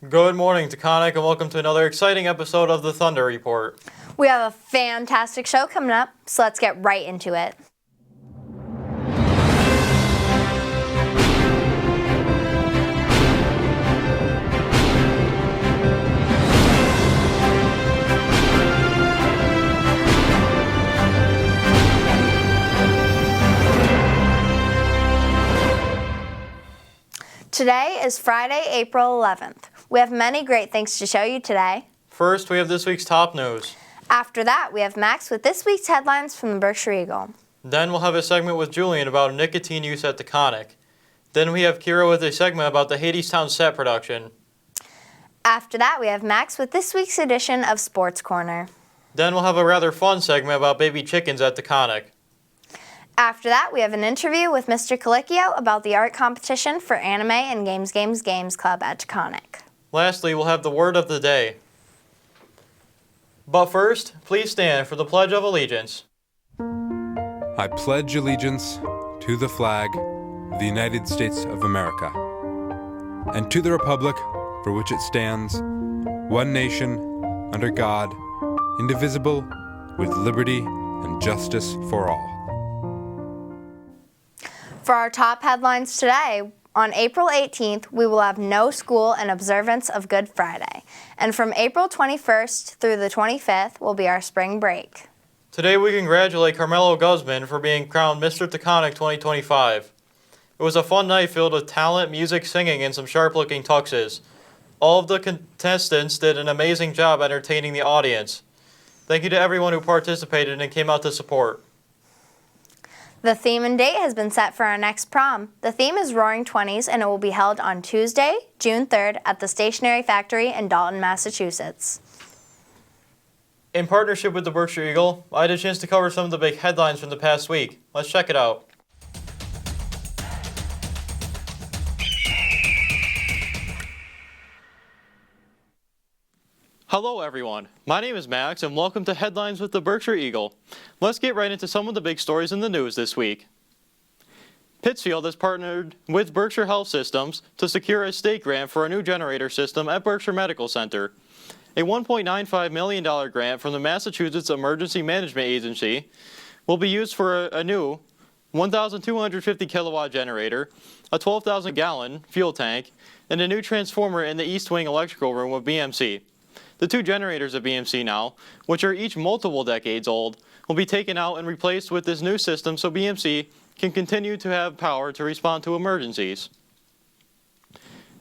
Good morning, Taconic, and welcome to another exciting episode of the Thunder Report. We have a fantastic show coming up, so let's get right into it. Today is Friday, April 11th. We have many great things to show you today. First, we have this week's top news. After that, we have Max with this week's headlines from the Berkshire Eagle. Then we'll have a segment with Julian about nicotine use at Taconic. Then we have Kyra with a segment about the Hadestown set production. After that, we have Max with this week's edition of Sports Corner. Then we'll have a rather fun segment about baby chickens at Taconic. After that, we have an interview with Mr. Colicchio about the art competition for Anime and Games Club at Taconic. Lastly, we'll have the word of the day. But first, please stand for the Pledge of Allegiance. I pledge allegiance to the flag of the United States of America and to the republic for which it stands, one nation, under God, indivisible, with liberty and justice for all. For our top headlines today, on April 18th, we will have no school in observance of Good Friday. And from April 21st through the 25th will be our spring break. Today we congratulate Carmelo Guzman for being crowned Mr. Taconic 2025. It was a fun night filled with talent, music, singing, and some sharp-looking tuxes. All of the contestants did an amazing job entertaining the audience. Thank you to everyone who participated and came out to support. The theme and date has been set for our next prom. The theme is Roaring Twenties, and it will be held on Tuesday, June 3rd at the Stationery Factory in Dalton, Massachusetts. In partnership with the Berkshire Eagle, I had a chance to cover some of the big headlines from the past week. Let's check it out. Hello everyone, my name is Max and welcome to Headlines with the Berkshire Eagle. Let's get right into some of the big stories in the news this week. Pittsfield has partnered with Berkshire Health Systems to secure a state grant for a new generator system at Berkshire Medical Center. A $1.95 million grant from the Massachusetts Emergency Management Agency will be used for a new 1,250 kilowatt generator, a 12,000 gallon fuel tank, and a new transformer in the East Wing electrical room of BMC. The two generators of BMC now, which are each multiple decades old, will be taken out and replaced with this new system so BMC can continue to have power to respond to emergencies.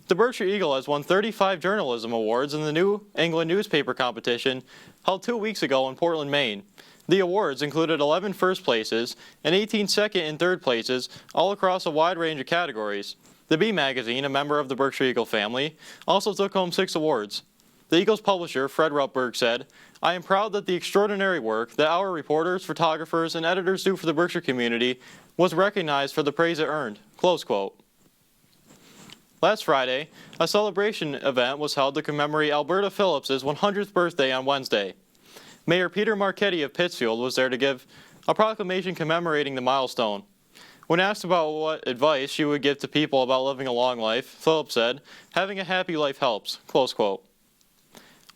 The Berkshire Eagle has won 35 journalism awards in the New England newspaper competition held 2 weeks ago in Portland, Maine. The awards included 11 first places and 18 second and third places, all across a wide range of categories. The Bee magazine, a member of the Berkshire Eagle family, also took home 6 awards. The Eagle's publisher, Fred Rutberg, said, "I am proud that the extraordinary work that our reporters, photographers, and editors do for the Berkshire community was recognized for the praise it earned." Close quote. Last Friday, a celebration event was held to commemorate Alberta Phillips' 100th birthday on Wednesday. Mayor Peter Marchetti of Pittsfield was there to give a proclamation commemorating the milestone. When asked about what advice she would give to people about living a long life, Phillips said, "Having a happy life helps." Close quote.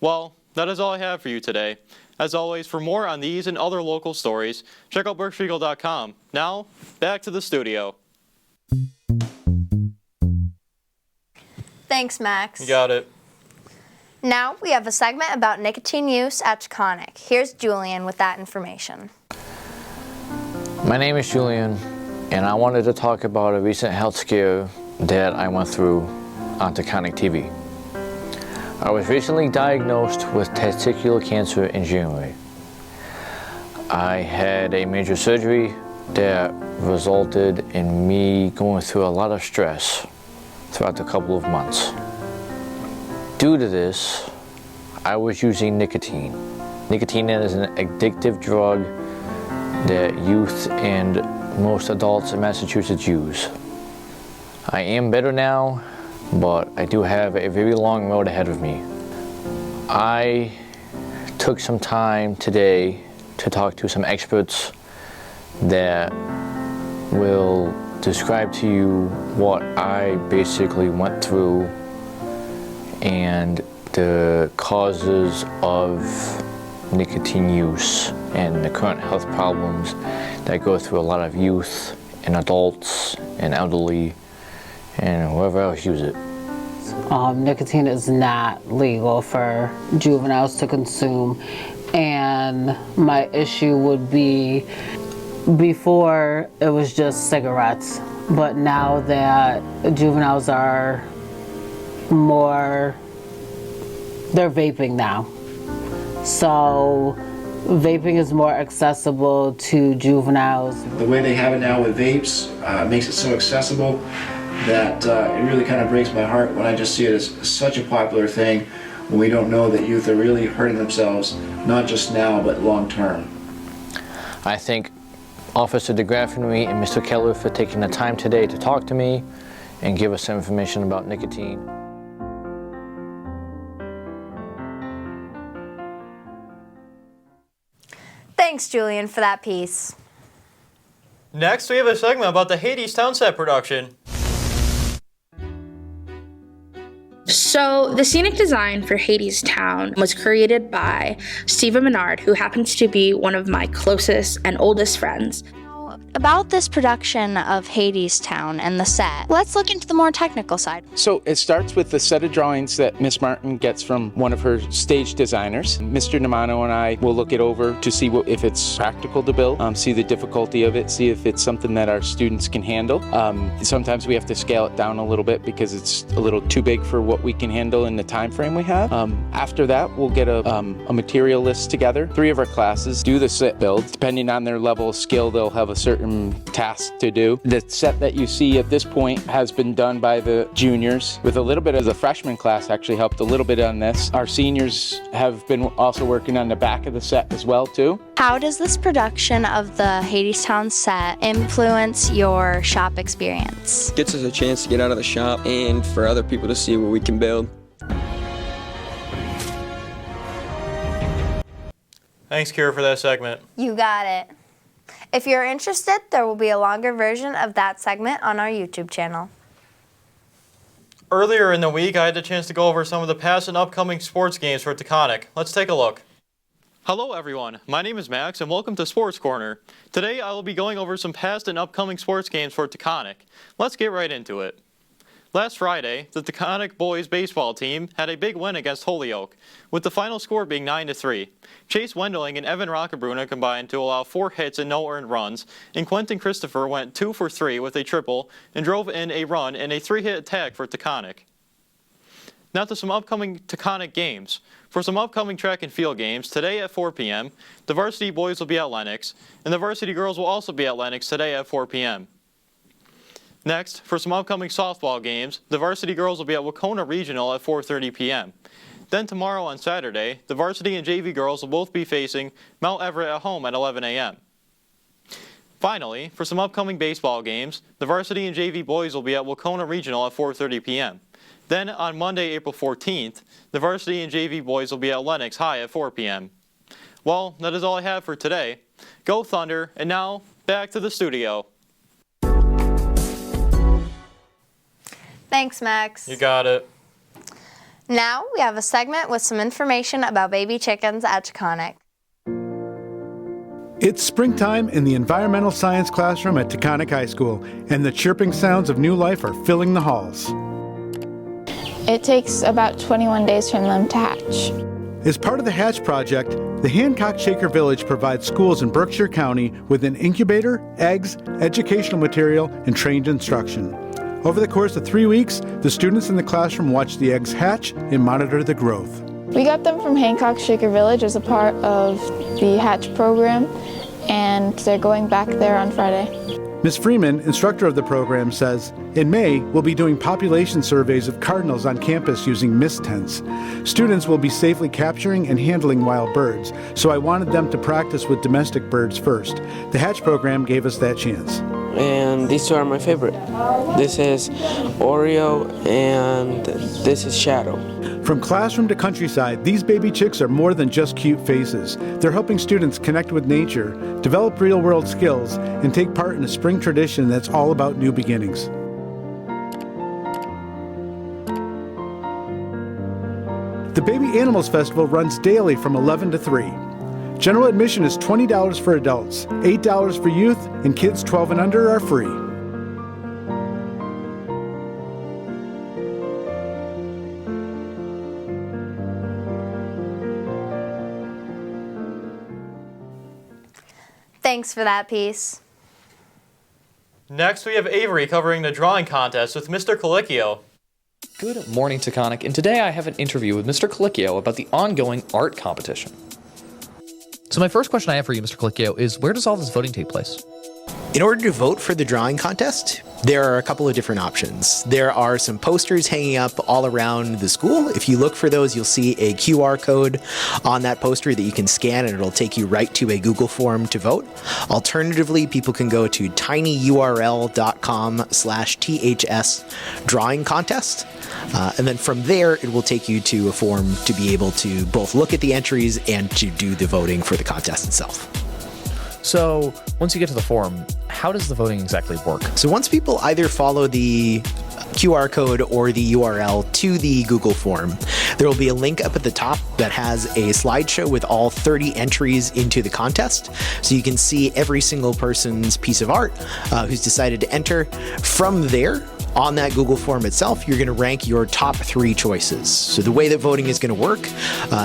Well, that is all I have for you today. As always, for more on these and other local stories, check out BerkshireEagle.com. Now, back to the studio. Thanks, Max. You got it. Now we have a segment about nicotine use at Taconic. Here's Julian with that information. My name is Julian, and I wanted to talk about a recent health scare that I went through on Taconic TV. I was recently diagnosed with testicular cancer in January. I had a major surgery that resulted in me going through a lot of stress throughout the couple of months. Due to this, I was using nicotine. Nicotine is an addictive drug that youth and most adults in Massachusetts use. I am better now, but I do have a very long road ahead of me. I took some time today to talk to some experts that will describe to you what I basically went through and the causes of nicotine use and the current health problems that go through a lot of youth and adults and elderly and whoever else use it. Nicotine is not legal for juveniles to consume, and my issue would be before it was just cigarettes, but now that juveniles are they're vaping now. So vaping is more accessible to juveniles. The way they have it now with vapes makes it so accessible that it really kind of breaks my heart when I just see it as such a popular thing when we don't know that youth are really hurting themselves, not just now, but long term. I thank Officer DeGraffenry and Mr. Keller for taking the time today to talk to me and give us some information about nicotine. Thanks, Julian, for that piece. Next, we have a segment about the Hadestown set production. So, the scenic design for Hadestown was created by Stephen Menard, who happens to be one of my closest and oldest friends. About this production of Hadestown and the set, let's look into the more technical side. So it starts with the set of drawings that Miss Martin gets from one of her stage designers. Mr. Nemano and I will look it over to see if it's practical to build, see the difficulty of it, see if it's something that our students can handle. Sometimes we have to scale it down a little bit because it's a little too big for what we can handle in the time frame we have. After that, we'll get a material list together. 3 of our classes do the set build. Depending on their level of skill, they'll have a certain task to do. The set that you see at this point has been done by the juniors, with a little bit of the freshman class actually helped a little bit on this. Our seniors have been also working on the back of the set as well too. How does this production of the Hadestown set influence your shop experience? Gets us a chance to get out of the shop and for other people to see what we can build. Thanks, Kyra, for that segment. You got it. If you're interested, there will be a longer version of that segment on our YouTube channel. Earlier in the week, I had the chance to go over some of the past and upcoming sports games for Taconic. Let's take a look. Hello everyone, my name is Max and welcome to Sports Corner. Today I will be going over some past and upcoming sports games for Taconic. Let's get right into it. Last Friday, the Taconic boys baseball team had a big win against Holyoke, with the final score being 9-3. Chase Wendling and Evan Rockabruna combined to allow 4 hits and no earned runs, and Quentin Christopher went 2 for 3 with a triple and drove in a run and a 3-hit attack for Taconic. Now to some upcoming Taconic games. For some upcoming track and field games, today at 4 p.m., the varsity boys will be at Lennox, and the varsity girls will also be at Lennox today at 4 p.m. Next, for some upcoming softball games, the varsity girls will be at Wacona Regional at 4:30 p.m. Then tomorrow on Saturday, the varsity and JV girls will both be facing Mount Everett at home at 11 a.m. Finally, for some upcoming baseball games, the varsity and JV boys will be at Wacona Regional at 4:30 p.m. Then on Monday, April 14th, the varsity and JV boys will be at Lennox High at 4 p.m. Well, that is all I have for today. Go Thunder, and now back to the studio. Thanks, Max. You got it. Now we have a segment with some information about baby chickens at Taconic. It's springtime in the environmental science classroom at Taconic High School, and the chirping sounds of new life are filling the halls. It takes about 21 days for them to hatch. As part of the Hatch Project, the Hancock Shaker Village provides schools in Berkshire County with an incubator, eggs, educational material, and trained instruction. Over the course of 3 weeks, the students in the classroom watch the eggs hatch and monitor the growth. We got them from Hancock Shaker Village as a part of the Hatch program, and they're going back there on Friday. Ms. Freeman, instructor of the program, says, in May, we'll be doing population surveys of cardinals on campus using mist tents. Students will be safely capturing and handling wild birds, so I wanted them to practice with domestic birds first. The Hatch program gave us that chance. And these 2 are my favorite. This is Oreo and this is Shadow. From classroom to countryside, these baby chicks are more than just cute faces. They're helping students connect with nature, develop real-world skills, and take part in a spring tradition that's all about new beginnings. the Animals Festival runs daily from 11 to 3. General admission is $20 for adults, $8 for youth, and kids 12 and under are free. Thanks for that piece. Next, we have Avery covering the drawing contest with Mr. Colicchio. Good morning, Taconic, and today I have an interview with Mr. Colicchio about the ongoing art competition. So my first question I have for you, Mr. Colicchio, is where does all this voting take place? In order to vote for the drawing contest, there are a couple of different options. There are some posters hanging up all around the school. If you look for those, you'll see a QR code on that poster that you can scan, and it'll take you right to a Google form to vote. Alternatively, people can go to tinyurl.com/THS drawing contest. And then from there, it will take you to a form to be able to both look at the entries and to do the voting for the contest itself. So once you get to the form, how does the voting exactly work? So once people either follow the QR code or the URL to the Google form, there will be a link up at the top that has a slideshow with all 30 entries into the contest. So you can see every single person's piece of art who's decided to enter. From there, on that Google form itself, you're going to rank your top 3 choices. So the way that voting is going to work,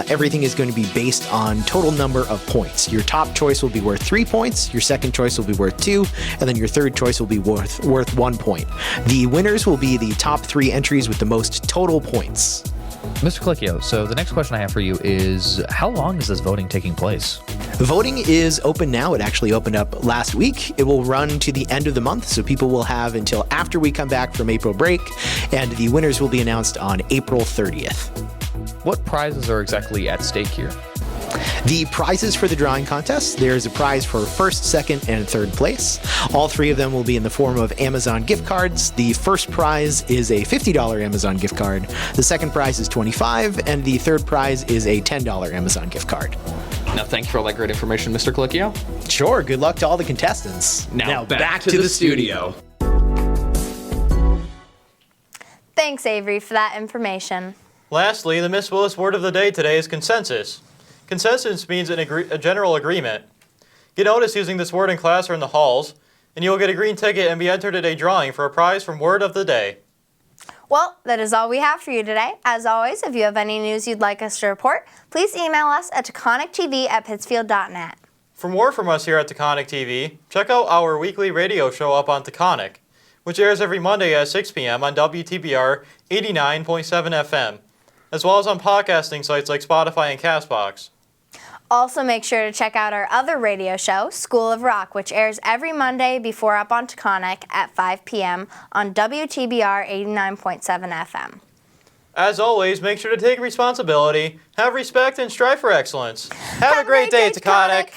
everything is going to be based on total number of points. Your top choice will be worth 3 points, your second choice will be worth 2, and then your third choice will be worth 1 point. The winners will be the top 3 entries with the most total points. Mr. Colicchio, so the next question I have for you is, how long is this voting taking place? Voting is open now. It actually opened up last week. It will run to the end of the month, so people will have until after we come back from April break, and the winners will be announced on April 30th. What prizes are exactly at stake here? The prizes for the drawing contest, there's a prize for first, second, and third place. All 3 of them will be in the form of Amazon gift cards. The first prize is a $50 Amazon gift card. The second prize is $25, and the third prize is a $10 Amazon gift card. Now, thank you for all that great information, Mr. Colicchio. Sure, good luck to all the contestants. Now back to the studio. Thanks, Avery, for that information. Lastly, the Miss Willis word of the day today is consensus. Consensus means a general agreement. Get notice using this word in class or in the halls, and you will get a green ticket and be entered at a drawing for a prize from Word of the Day. Well, that is all we have for you today. As always, if you have any news you'd like us to report, please email us at taconictv@pittsfield.net. For more from us here at Taconic TV, check out our weekly radio show Up on Taconic, which airs every Monday at 6 p.m. on WTBR 89.7 FM, as well as on podcasting sites like Spotify and CastBox. Also, make sure to check out our other radio show, School of Rock, which airs every Monday before Up on Taconic at 5 p.m. on WTBR 89.7 FM. As always, make sure to take responsibility, have respect, and strive for excellence. Have a great day, Taconic!